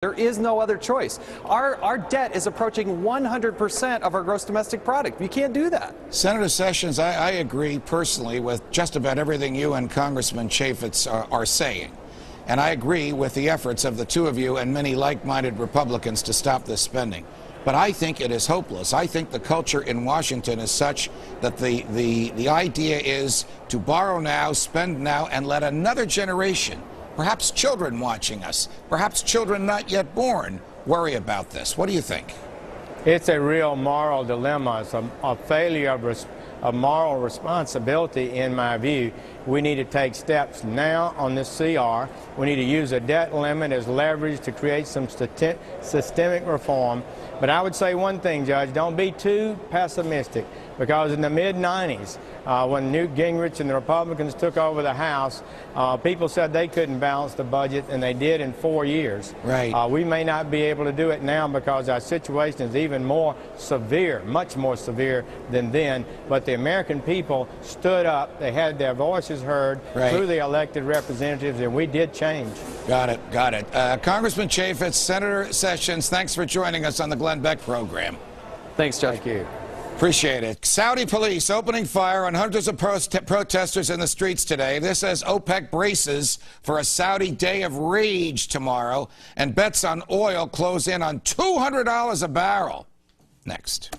There is no other choice. Our debt is approaching 100% of our gross domestic product. You can't do that. Senator Sessions, I agree personally with just about everything you and Congressman Chaffetz are saying. And I agree with the efforts of the two of you and many like-minded Republicans to stop this spending. But I think it is hopeless. I think the culture in Washington is such that the idea is to borrow now, spend now, and let another generation, perhaps children watching us, perhaps children not yet born, worry about this. What do you think? It's a real moral dilemma. It's a failure of moral responsibility, in my view. We need to take steps now on this CR. We need to use a debt limit as leverage to create some systemic reform. But I would say one thing, Judge, don't be too pessimistic, because in the mid-90s, when Newt Gingrich and the Republicans took over the House, people said they couldn't balance the budget, and they did in 4 years. Right. We may not be able to do it now because our situation is even more severe, much more severe than then. But the American people stood up. They had their voices heard through the elected representatives, and we did change. Got it, got it. Congressman Chaffetz, Senator Sessions, thanks for joining us on the Glenn Beck program. Thanks, Judge. Thank you. Appreciate it. Saudi police opening fire on hundreds of protesters in the streets today. This as OPEC braces for a Saudi day of rage tomorrow, and bets on oil close in on $200 a barrel. Next.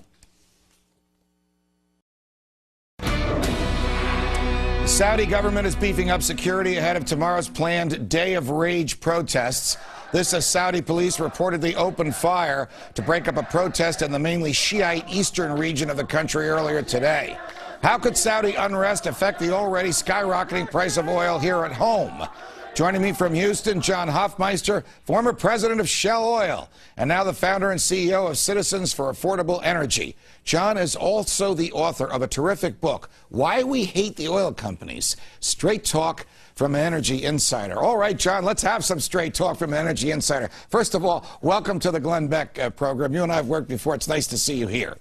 The Saudi government is beefing up security ahead of tomorrow's planned day of rage protests. This as Saudi police reportedly opened fire to break up a protest in the mainly Shiite eastern region of the country earlier today. How could Saudi unrest affect the already skyrocketing price of oil here at home? Joining me from Houston, John Hofmeister, former president of Shell Oil, and now the founder and CEO of Citizens for Affordable Energy. John is also the author of a terrific book, Why We Hate the Oil Companies. Straight talk from an Energy Insider. All right, John, let's have some straight talk from an Energy Insider. First of all, welcome to the Glenn Beck program. You and I have worked before. It's nice to see you here.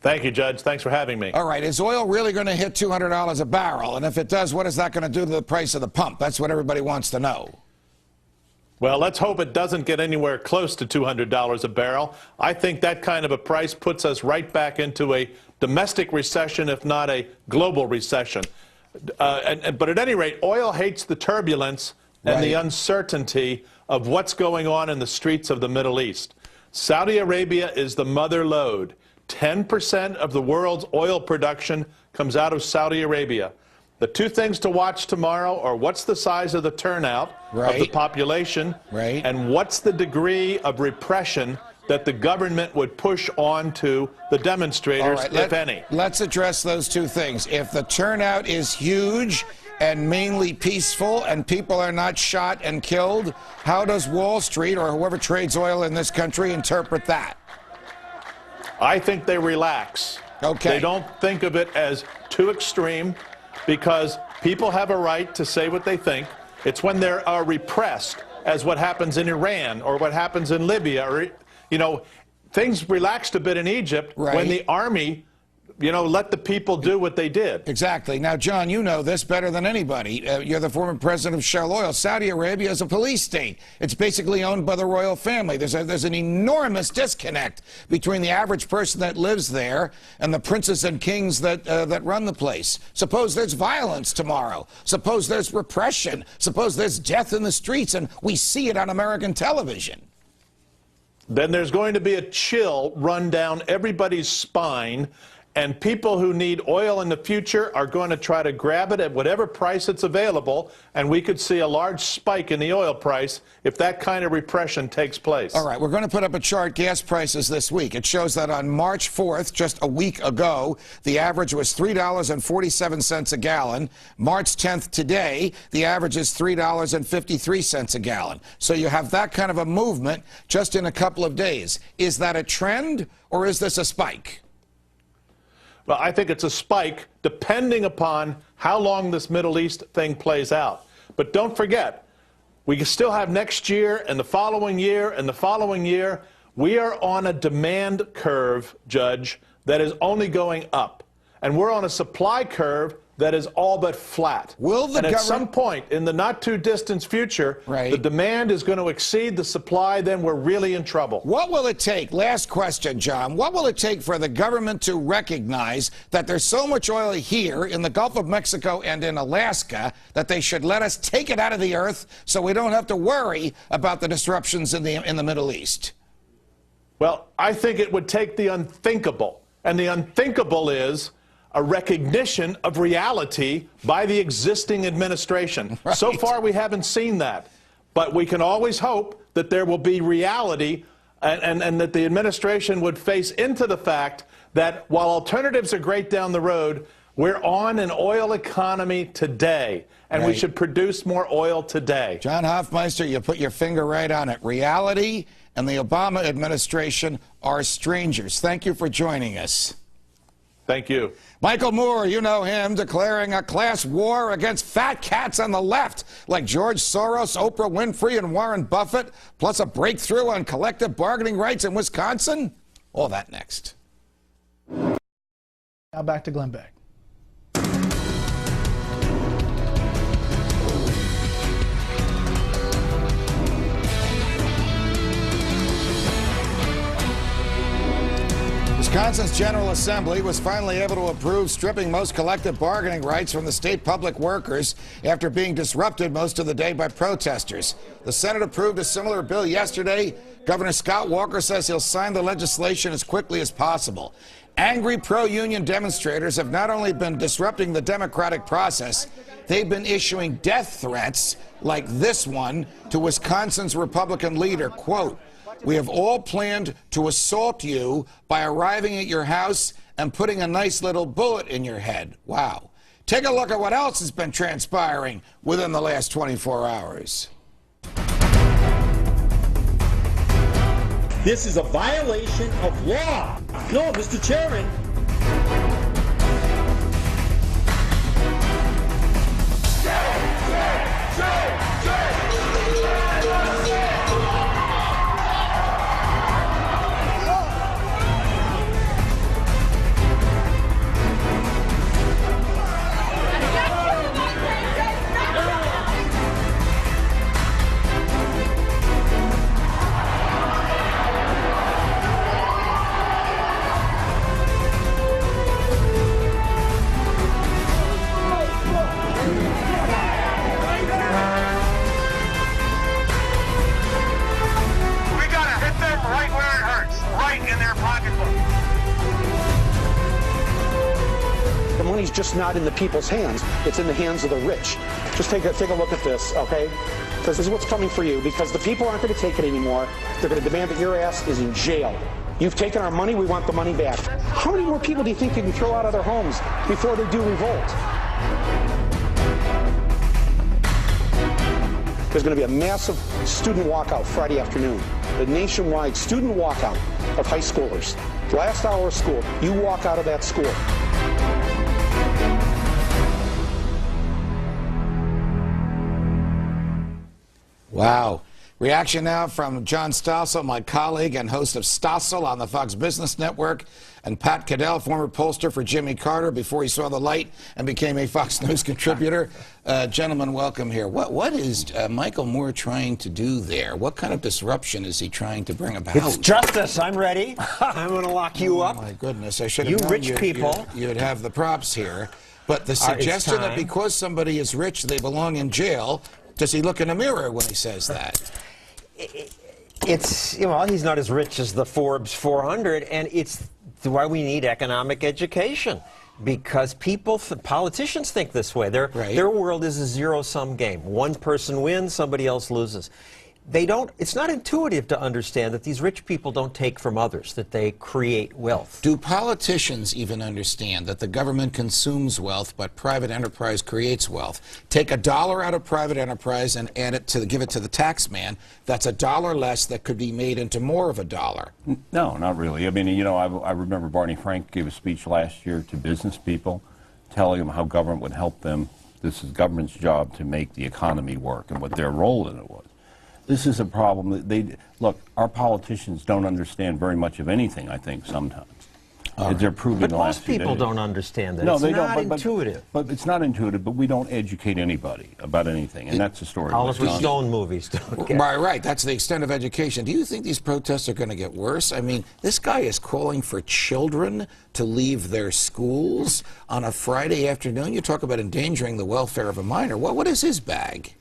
Thank you, Judge. Thanks for having me. All right, is oil really going to hit $200 a barrel? And if it does, what is that going to do to the price of the pump? That's what everybody wants to know. Well, let's hope it doesn't get anywhere close to $200 a barrel. I think that kind of a price puts us right back into a domestic recession, if not a global recession. But at any rate, oil hates the turbulence and the uncertainty of what's going on in the streets of the Middle East. Saudi Arabia is the mother lode. 10% of the world's oil production comes out of Saudi Arabia. The two things to watch tomorrow are what's the size of the turnout of the population and what's the degree of repression that the government would push on to the demonstrators, if any. Let's address those two things. If the turnout is huge and mainly peaceful and people are not shot and killed, how does Wall Street or whoever trades oil in this country interpret that? I think they relax. They don't think of it as too extreme, because people have a right to say what they think. It's when they are repressed, as what happens in Iran or what happens in Libya, or, you know, things relaxed a bit in Egypt when the army, you know, let the people do what they did. Exactly. Now, John, you know this better than anybody. You're the former president of Shell Oil. Saudi Arabia is a police state. It's basically owned by the royal family. There's an enormous disconnect between the average person that lives there and the princes and kings that run the place. Suppose there's violence tomorrow. Suppose there's repression. Suppose there's death in the streets, and we see it on American television. Then there's going to be a chill run down everybody's spine, and people who need oil in the future are going to try to grab it at whatever price it's available, and we could see a large spike in the oil price if that kind of repression takes place. All right, we're going to put up a chart, gas prices this week. It shows that on March 4th, just a week ago, the average was $3.47 a gallon. March 10th today, the average is $3.53 a gallon. So you have that kind of a movement just in a couple of days. Is that a trend, or is this a spike? Well, I think it's a spike depending upon how long this Middle East thing plays out. But don't forget, we still have next year and the following year and the following year. We are on a demand curve, Judge, that is only going up. And we're on a supply curve that is all but flat. Will the and at government... some point in the not-too-distant future, right, the demand is going to exceed the supply, then we're really in trouble. What will it take, last question, John, what will it take for the government to recognize that there's so much oil here in the Gulf of Mexico and in Alaska that they should let us take it out of the earth so we don't have to worry about the disruptions in the Middle East? Well, I think it would take the unthinkable, and the unthinkable is a recognition of reality by the existing administration. Right. So far, we haven't seen that. But we can always hope that there will be reality and that the administration would face into the fact that while alternatives are great down the road, we're on an oil economy today, and we should produce more oil today. John Hofmeister, you put your finger right on it. Reality and the Obama administration are strangers. Thank you for joining us. Thank you. Michael Moore, you know him, declaring a class war against fat cats on the left, like George Soros, Oprah Winfrey, and Warren Buffett, plus a breakthrough on collective bargaining rights in Wisconsin. All that next. Now back to Glenn Beck. Wisconsin's General Assembly was finally able to approve stripping most collective bargaining rights from the state public workers after being disrupted most of the day by protesters. The Senate approved a similar bill yesterday. Governor Scott Walker says he'll sign the legislation as quickly as possible. Angry pro-union demonstrators have not only been disrupting the democratic process, they've been issuing death threats like this one to Wisconsin's Republican leader. Quote, "We have all planned to assault you by arriving at your house and putting a nice little bullet in your head." Wow. Take a look at what else has been transpiring within the last 24 hours. This is a violation of law. No, Mr. Chairman. The money's just not in the people's hands. It's in the hands of the rich. Just take a look at this, okay? Because this is what's coming for you, because the people aren't going to take it anymore. They're going to demand that your ass is in jail. You've taken our money, we want the money back. How many more people do you think you can throw out of their homes before they do revolt? There's going to be a massive student walkout Friday afternoon. The nationwide student walkout of high schoolers. Last hour of school, you walk out of that school. Wow. Reaction now from John Stossel, my colleague and host of Stossel on the Fox Business Network, and Pat Caddell, former pollster for Jimmy Carter before he saw the light and became a Fox News contributor. Gentlemen, welcome here. What is Michael Moore trying to do there? What kind of disruption is he trying to bring about? It's justice. I'm ready. I'm going to lock you up. Oh, my goodness. I should have known rich people. You'd have the props here. But the suggestion that because somebody is rich, they belong in jail, does he look in a mirror when he says that? It's, well, he's not as rich as the Forbes 400, and it's why we need economic education. Because politicians think this way. Their world is a zero-sum game. One person wins, somebody else loses. It's not intuitive to understand that these rich people don't take from others, that they create wealth. Do politicians even understand that the government consumes wealth, but private enterprise creates wealth? Take $1 out of private enterprise and add it give it to the tax man. That's $1 less that could be made into more of $1. No, not really. I mean, you know, I remember Barney Frank gave a speech last year to business people, telling them how government would help them. This is government's job to make the economy work and what their role in it was. This is a problem that look, our politicians don't understand very much of anything, I think, sometimes. They're proving But the most last few people days. don't understand that. No, it's they not don't. intuitive. But it's not intuitive. But we don't educate anybody about anything, and that's the story. Oliver Stone movies don't get. Right. That's the extent of education. Do you think these protests are going to get worse? I mean, this guy is calling for children to leave their schools on a Friday afternoon. You talk about endangering the welfare of a minor. What is his bag?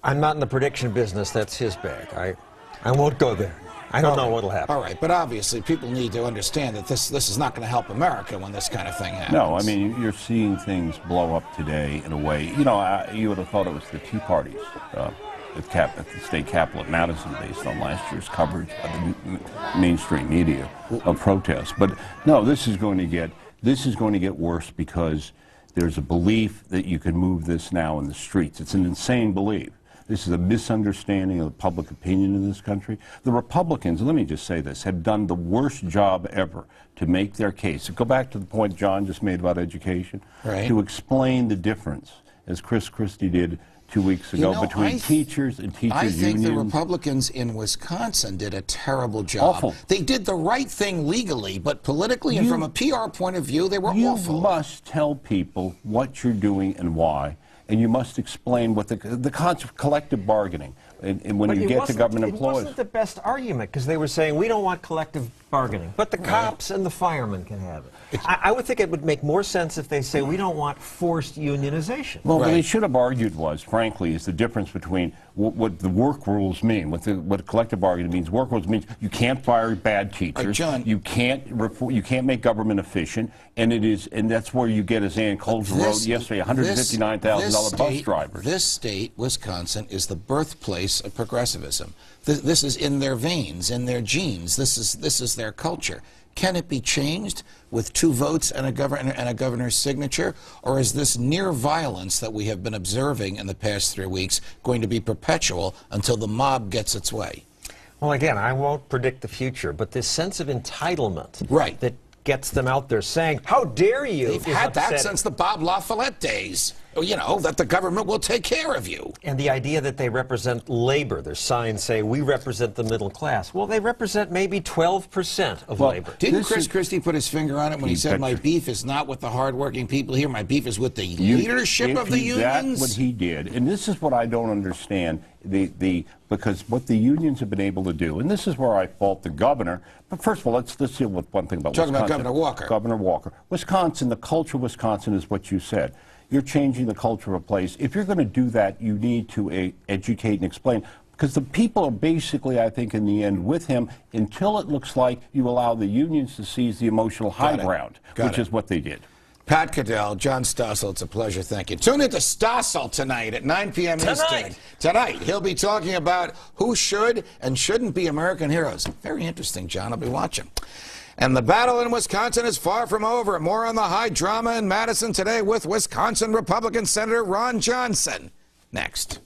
I'm not in the prediction business. That's his bag. I won't go there. I don't know what'll happen. All right, but obviously people need to understand that this is not going to help America when this kind of thing happens. No, I mean, you're seeing things blow up today in a way. You know, you would have thought it was the Tea Parties at the state capitol at Madison, based on last year's coverage by the mainstream media of protests. But no, this is going to get worse because there's a belief that you can move this now in the streets. It's an insane belief. This is a misunderstanding of the public opinion in this country. The Republicans, let me just say this, have done the worst job ever to make their case. Go back to the point John just made about education, to explain the difference, as Chris Christie did 2 weeks ago, between teachers and teachers' unions. I think the Republicans in Wisconsin did a terrible job. Awful. They did the right thing legally, but politically and from a PR point of view, they were awful. You must tell people what you're doing and why. And you must explain what the concept of collective bargaining. And when you get to government employees. It wasn't the best argument, because they were saying, we don't want collective bargaining, but the cops and the firemen can have it. I would think it would make more sense if they say, we don't want forced unionization. Well, what they should have argued was, frankly, is the difference between what the work rules mean, what collective bargaining means. Work rules means you can't fire bad teachers, John, you can't make government efficient, and that's where you get, as Ann Coulter wrote yesterday, $159,000 bus drivers. This state, Wisconsin, is the birthplace of progressivism. This is in their veins, in their genes. This is their culture. Can it be changed with 2 votes and a governor's signature, or is this near violence that we have been observing in the past 3 weeks going to be perpetual until the mob gets its way? Well, again, I won't predict the future, but this sense of entitlement that gets them out there saying, how dare you? They've had that since the Bob La Follette days. You know, that the government will take care of you. And the idea that they represent labor. Their signs say, we represent the middle class. Well, they represent maybe 12% of labor. Didn't Chris Christie put his finger on it when he said, my beef is not with the hardworking people here, my beef is with the leadership of the unions? That's what he did. And this is what I don't understand, because what the unions have been able to do, and this is where I fault the governor, but first of all, let's deal with one thing about Wisconsin. Talking about Governor Walker. Governor Walker. Wisconsin, the culture of Wisconsin is what you said. You're changing the culture of a place. If you're going to do that, you need to educate and explain. Because the people are basically, I think, in the end with him until it looks like you allow the unions to seize the emotional high ground, which is what they did. Pat Caddell, John Stossel, it's a pleasure. Thank you. Tune in to Stossel tonight at 9 p.m. Eastern. Tonight, he'll be talking about who should and shouldn't be American heroes. Very interesting, John. I'll be watching. And the battle in Wisconsin is far from over. More on the high drama in Madison today with Wisconsin Republican Senator Ron Johnson. Next.